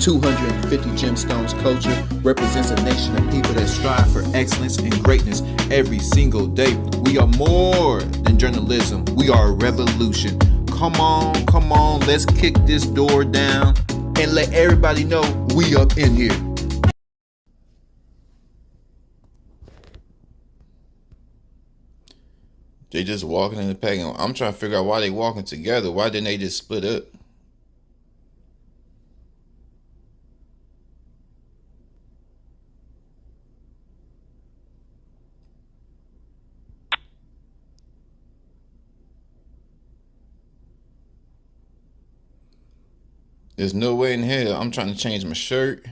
250 Gemstones culture represents a nation of people that strive for excellence and greatness every single day. We are more than journalism. We are a revolution. Come on, let's kick this door down and let everybody know we up in here. They just walking in the pack. I'm trying to figure out why they walking together. Why didn't they just split up? There's no way in hell I'm trying to change my shirt.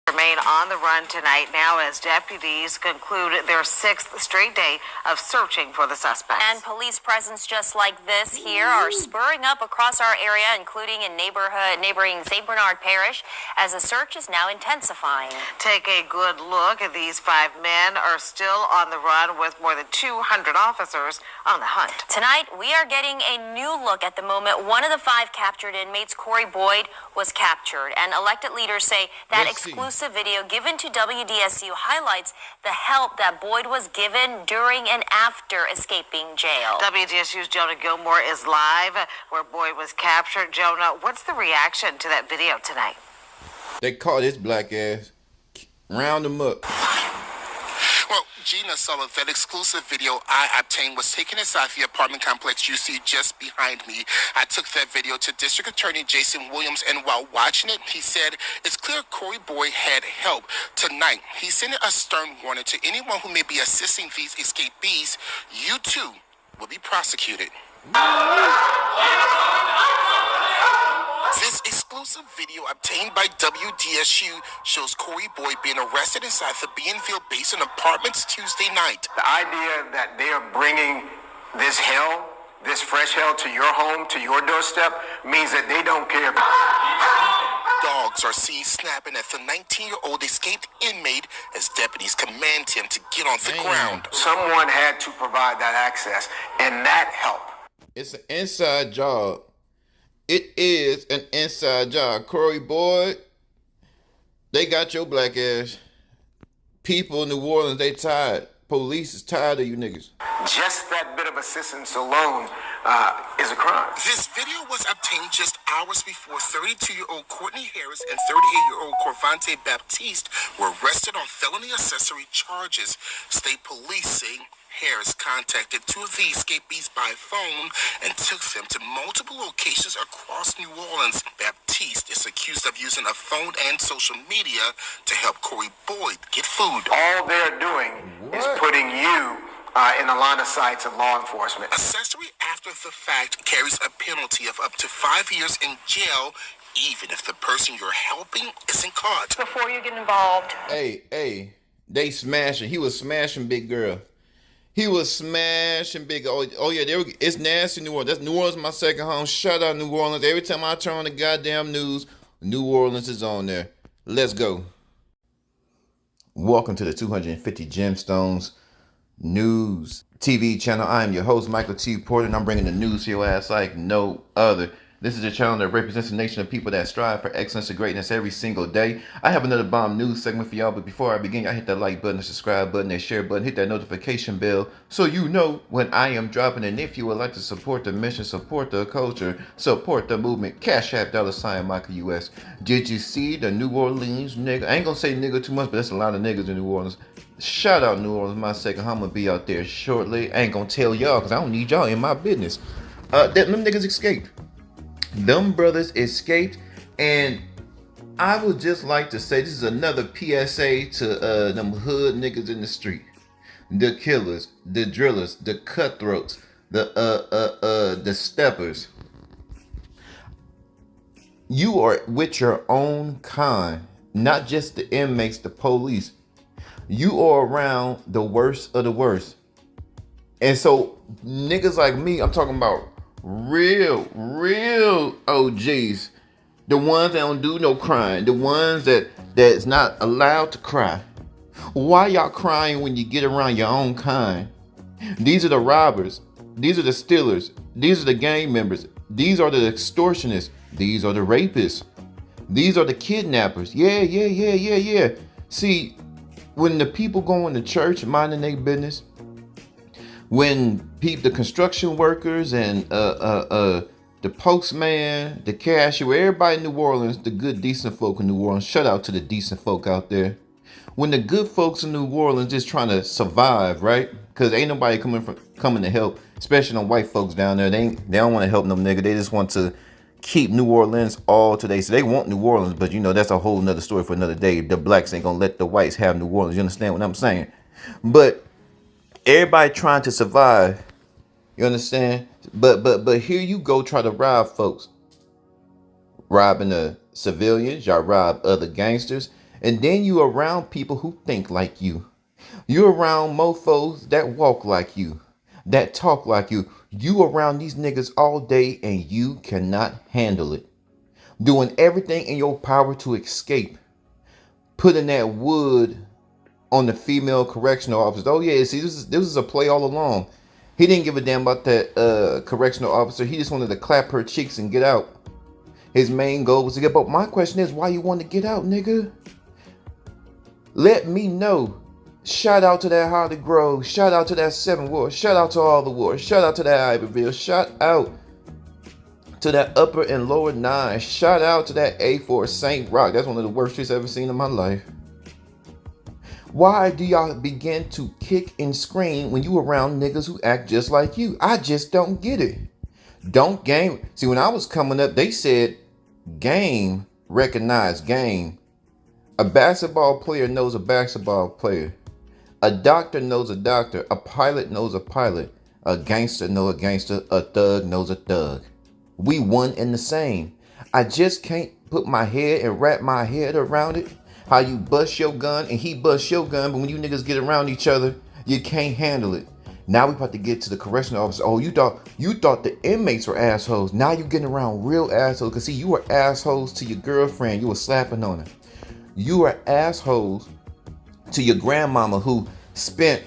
Remain on the run tonight now as deputies conclude their sixth straight day of searching for the suspects. And police presence just like this here are spurring up across our area, including in neighboring St. Bernard Parish, as the search is now intensifying. Take a good look. These 5 men are still on the run with more than 200 officers on the hunt. Tonight, we are getting a new look at the moment one of the 5 captured inmates, Corey Boyd, was captured. And elected leaders say that exclusive video given to WDSU highlights the help that Boyd was given during and after escaping jail. WDSU's Jonah Gilmore is live where Boyd was captured. Jonah, what's the reaction to that video tonight? They caught his black ass. Round him up. Well, Gina Sullivan, that exclusive video I obtained was taken inside the apartment complex you see just behind me. I took that video to District Attorney Jason Williams, and while watching it, he said it's clear Corey Boyd had help. Tonight, he sent a stern warning to anyone who may be assisting these escapees. You too will be prosecuted. This exclusive video obtained by WDSU shows Corey Boyd being arrested inside the Bienville Basin Apartments Tuesday night. The idea that they are bringing this hell, this fresh hell to your home, to your doorstep, means that they don't care. Dogs are seen snapping at the 19-year-old escaped inmate as deputies command him to get on the ground. Someone had to provide that access, and that help. It's an inside job. It is an inside job. Corey Boyd, they got your black ass. People in New Orleans, they tired. Police is tired of you niggas. Just that bit of assistance alone is a crime. This video was obtained just hours before 32-year-old Courtney Harris and 38-year-old Corvante Baptiste were arrested on felony accessory charges. State police say Harris contacted 2 of the escapees by phone and took them to multiple locations across New Orleans. Baptiste is accused of using a phone and social media to help Corey Boyd get food. All they're doing is putting you in the line of sight of law enforcement. Accessory after the fact carries a penalty of up to 5 years in jail, even if the person you're helping isn't caught. Before you get involved. Hey, they smashing. He was smashing big girl. He was smashing big. Oh yeah, it's nasty New Orleans. That's New Orleans, my second home. Shout out New Orleans. Every time I turn on the goddamn news, New Orleans is on there. Let's go. Welcome to the 250 Gemstones News TV channel. I am your host, Michael T. Porter, and I'm bringing the news to your ass like no other. This is a channel that represents a nation of people that strive for excellence and greatness every single day. I have another bomb news segment for y'all, but before I begin, y'all hit that like button, the subscribe button, that share button, hit that notification bell so you know when I am dropping. And if you would like to support the mission, support the culture, support the movement, Cash App $ Michael US. Did you see the New Orleans nigga? I ain't gonna say nigga too much, but there's a lot of niggas in New Orleans. Shout out New Orleans, my second home. I'm gonna be out there shortly. I ain't gonna tell y'all because I don't need y'all in my business. Them niggas escaped. Them brothers escaped, and I would just like to say this is another PSA to them hood niggas in the street. The killers, the drillers, the cutthroats, the steppers. You are with your own kind, not just the inmates, the police. You are around the worst of the worst. And so niggas like me, I'm talking about real OGs, the ones that don't do no crying, the ones that's not allowed to cry. Why y'all crying when you get around your own kind? These are the robbers. These are the stealers. These are the gang members. These are the extortionists. These are the rapists. These are the kidnappers. Yeah. See, when the people go into church minding their business, when the construction workers and the postman, the cashier, everybody in New Orleans, the good decent folk in New Orleans, shout out to the decent folk out there. When the good folks in New Orleans just trying to survive, right? Because ain't nobody coming to help, especially them white folks down there. They don't want to help them nigga. They just want to keep New Orleans all today. So they want New Orleans, but you know that's a whole nother story for another day. The blacks ain't gonna let the whites have New Orleans. You understand what I'm saying? But everybody trying to survive. You understand? But here you go try to rob folks. Robbing the civilians, y'all rob other gangsters, and then you around people who think like you. You around mofos that walk like you, that talk like you. You around these niggas all day and you cannot handle it. Doing everything in your power to escape. Putting that wood on the female correctional officer. Oh yeah, see, this is a play all along. He didn't give a damn about that correctional officer. He just wanted to clap her cheeks and get out. His main goal was to get out. But my question is, why you want to get out, nigga? Let me know. Shout out to that Hardy Grove. Shout out to that 7 Ward. Shout out to all the wards. Shout out to that Iberville. Shout out to that Upper and Lower 9. Shout out to that A4 St. Rock. That's one of the worst streets I've ever seen in my life. Why do y'all begin to kick and scream when you around niggas who act just like you? I just don't get it. Don't game. See, when I was coming up, they said game recognized game. A basketball player knows a basketball player. A doctor knows a doctor. A pilot knows a pilot. A gangster knows a gangster. A thug knows a thug. We one and the same. I just can't put my head and wrap my head around it. How you bust your gun and he bust your gun, but when you niggas get around each other, you can't handle it. Now we about to get to the correctional officer. Oh, you thought the inmates were assholes. Now you getting around real assholes. Cause see, you were assholes to your girlfriend. You were slapping on her. You were assholes to your grandmama who spent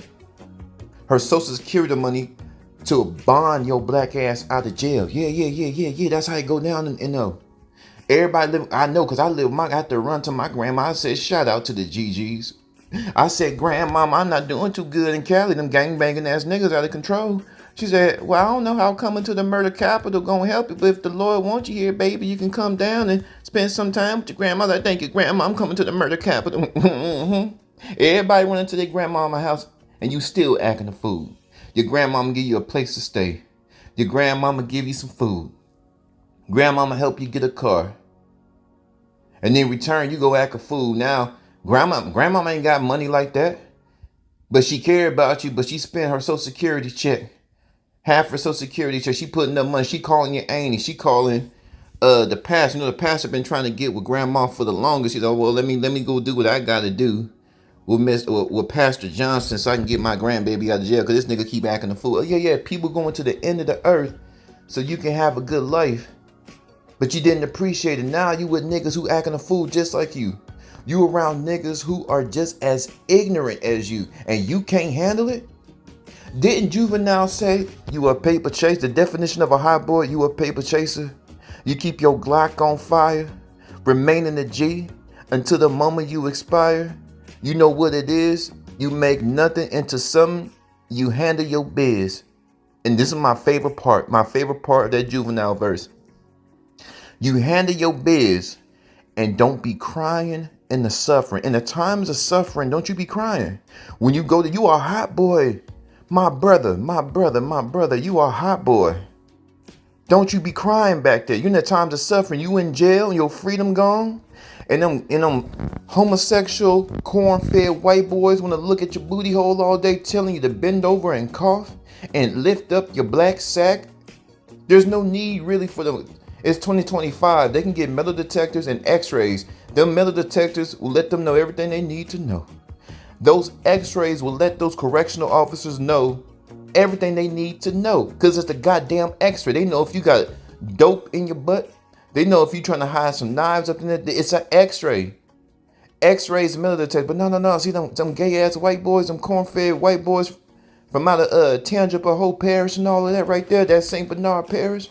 her social security money to bond your black ass out of jail. Yeah. That's how it go down in everybody live. I know, cause I have to run to my grandma. I said, shout out to the GGs. I said, grandmama, I'm not doing too good in Cali. Them gangbanging ass niggas out of control. She said, well, I don't know how coming to the murder capital gonna help you, but if the Lord wants you here, baby, you can come down and spend some time with your grandmother. Thank you, grandma. I'm coming to the murder capital. Everybody running to their grandmama's house, and you still acting a fool. Your grandmama give you a place to stay. Your grandmama give you some food. Grandmama help you get a car. And then in return, you go act a fool. Now, grandmama ain't got money like that. But she cared about you, but she spent her social security check. Half her social security check. She putting up money. She calling your auntie. She calling the pastor. You know, the pastor been trying to get with grandma for the longest. She said, oh, well, let me go do what I gotta do with Pastor Johnson so I can get my grandbaby out of jail. Cause this nigga keep acting a fool. Oh, yeah, people going to the end of the earth so you can have a good life. But you didn't appreciate it. Now you with niggas who acting a fool just like you. You around niggas who are just as ignorant as you, and you can't handle it? Didn't Juvenile say you a paper chaser? The definition of a hot boy, you a paper chaser. You keep your Glock on fire, remaining a G until the moment you expire. You know what it is? You make nothing into something. You handle your biz. And this is my favorite part of that Juvenile verse. You handle your biz and don't be crying in the suffering. In the times of suffering, don't you be crying. When you go to, you are a hot boy. My brother, you are a hot boy. Don't you be crying back there. You in the times of suffering. You in jail and your freedom gone. And them homosexual, corn-fed white boys want to look at your booty hole all day telling you to bend over and cough and lift up your black sack. There's no need really for them. It's 2025. They can get metal detectors and x-rays. Them metal detectors will let them know everything they need to know. Those x-rays will let those correctional officers know everything they need to know. Because it's the goddamn x-ray. They know if you got dope in your butt. They know if you're trying to hide some knives up in there. It's an x-ray. X-rays, metal detector. But no. See them gay ass white boys, them corn-fed white boys from out of Tangipahoa Parish and all of that right there, that St. Bernard Parish.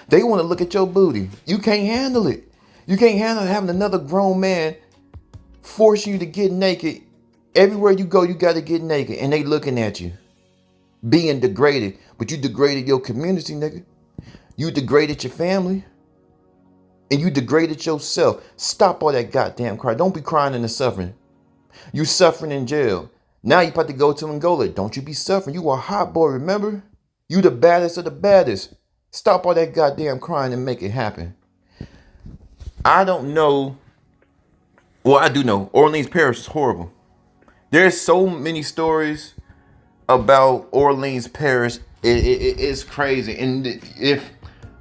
They want to look at your booty. You can't handle it. You can't handle having another grown man force you to get naked. Everywhere you go, you got to get naked. And they looking at you. Being degraded. But you degraded your community, nigga. You degraded your family. And you degraded yourself. Stop all that goddamn cry. Don't be crying in the suffering. You suffering in jail. Now you about to go to Angola. Don't you be suffering. You a hot boy, remember? You the baddest of the baddest. Stop all that goddamn crying and make it happen. I don't know. Well, I do know. Orleans Parish is horrible. There's so many stories about Orleans Parish. It's crazy. And if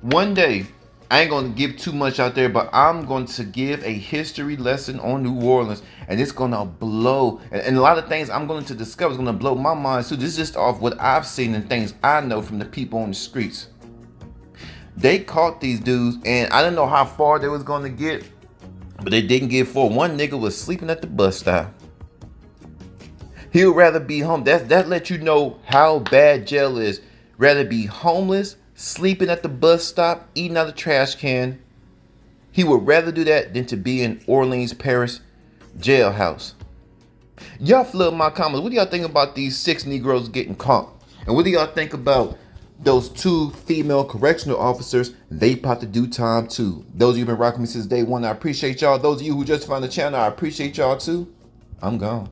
one day, I ain't going to give too much out there, but I'm going to give a history lesson on New Orleans. And it's going to blow. And a lot of things I'm going to discover is going to blow my mind. So this is just off what I've seen and things I know from the people on the streets. They caught these dudes, and I didn't know how far they was going to get, but they didn't get far. One nigga was sleeping at the bus stop. He would rather be home. That lets you know how bad jail is. Rather be homeless, sleeping at the bus stop, eating out of the trash can. He would rather do that than to be in Orleans Parish jailhouse. Y'all flood my comments. What do y'all think about these 6 Negroes getting caught? And what do y'all think about those 2 female correctional officers? They about to do time too. Those of you who've been rocking me since day one, I appreciate y'all. Those of you who just found the channel, I appreciate y'all too. I'm gone.